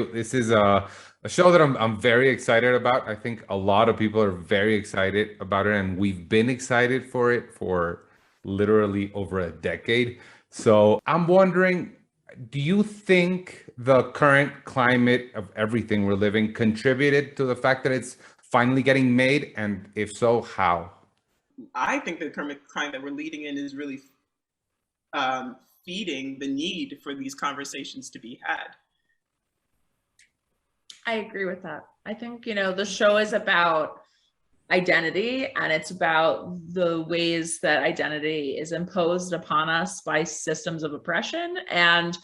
This is a show that I'm very excited about. I think a lot of people are very excited about it, and we've been excited for it for literally over a decade. So I'm wondering, do you think the current climate of everything we're living contributed to the fact that it's finally getting made? And if so, how? I think the current climate that we're leading in is really um, feeding the need for these conversations to be had. I agree with that. I think, the show is about identity, and it's about the ways that identity is imposed upon us by systems of oppression, and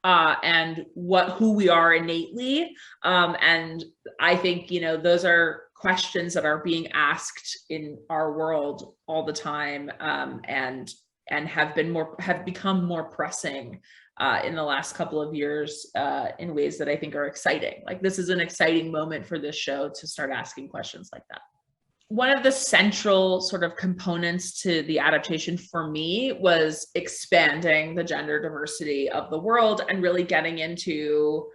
who we are innately. And I think, those are questions that are being asked in our world all the time, and have become more pressing in the last couple of years, in ways that I think are exciting. Like, this is an exciting moment for this show to start asking questions like that. One of the central sort of components to the adaptation for me was expanding the gender diversity of the world and really getting into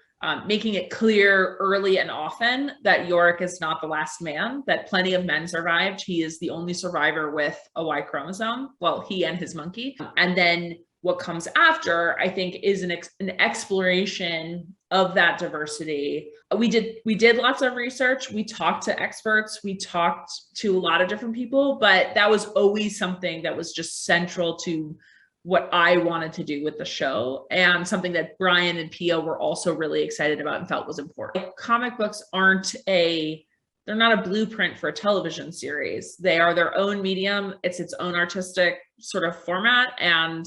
making it clear early and often that Yorick is not the last man, that plenty of men survived. He is the only survivor with a Y chromosome. Well, he and his monkey. And then what comes after, I think, is an exploration of that diversity. We did lots of research. We talked to experts. We talked to a lot of different people, but that was always something that was just central to what I wanted to do with the show, and something that Brian and Pia were also really excited about and felt was important. Comic books they're not a blueprint for a television series. They are their own medium. It's its own artistic sort of format, and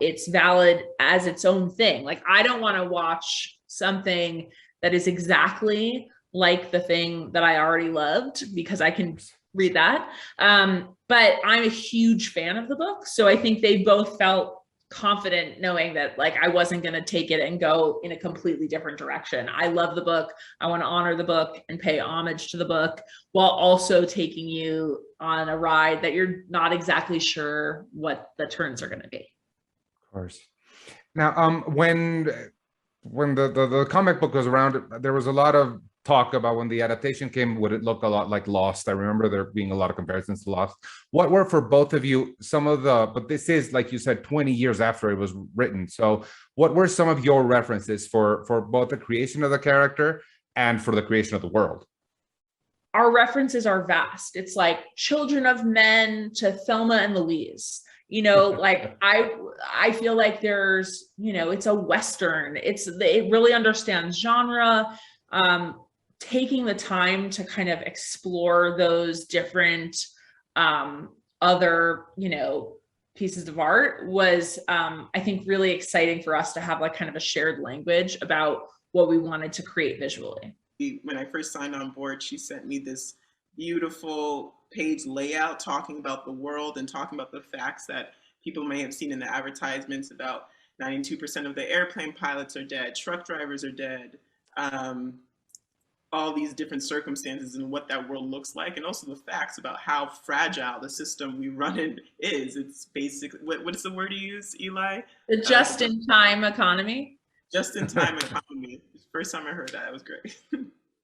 it's valid as its own thing. Like, I don't want to watch something that is exactly like the thing that I already loved because I can read that. But I'm a huge fan of the book. So I think they both felt confident knowing that, like, I wasn't going to take it and go in a completely different direction. I love the book. I want to honor the book and pay homage to the book while also taking you on a ride that you're not exactly sure what the turns are going to be. Of course. Now, when the comic book was around, there was a lot of talk about when the adaptation came, would it look a lot like Lost? I remember there being a lot of comparisons to Lost. What were, for both of you, but this is, like you said, 20 years after it was written. So what were some of your references for both the creation of the character and for the creation of the world? Our references are vast. It's like Children of Men to Thelma and Louise. Like, I feel like there's, it's a Western. It really understands genre. Taking the time to kind of explore those different other, pieces of art was, I think, really exciting for us to have like kind of a shared language about what we wanted to create visually. When I first signed on board, she sent me this beautiful page layout talking about the world and talking about the facts that people may have seen in the advertisements about 92% of the airplane pilots are dead, truck drivers are dead, all these different circumstances and what that world looks like, and also the facts about how fragile the system we run in is. It's basically, what is the word you use, Eli? The just-in-time economy. Just-in-time economy. First time I heard that, it was great.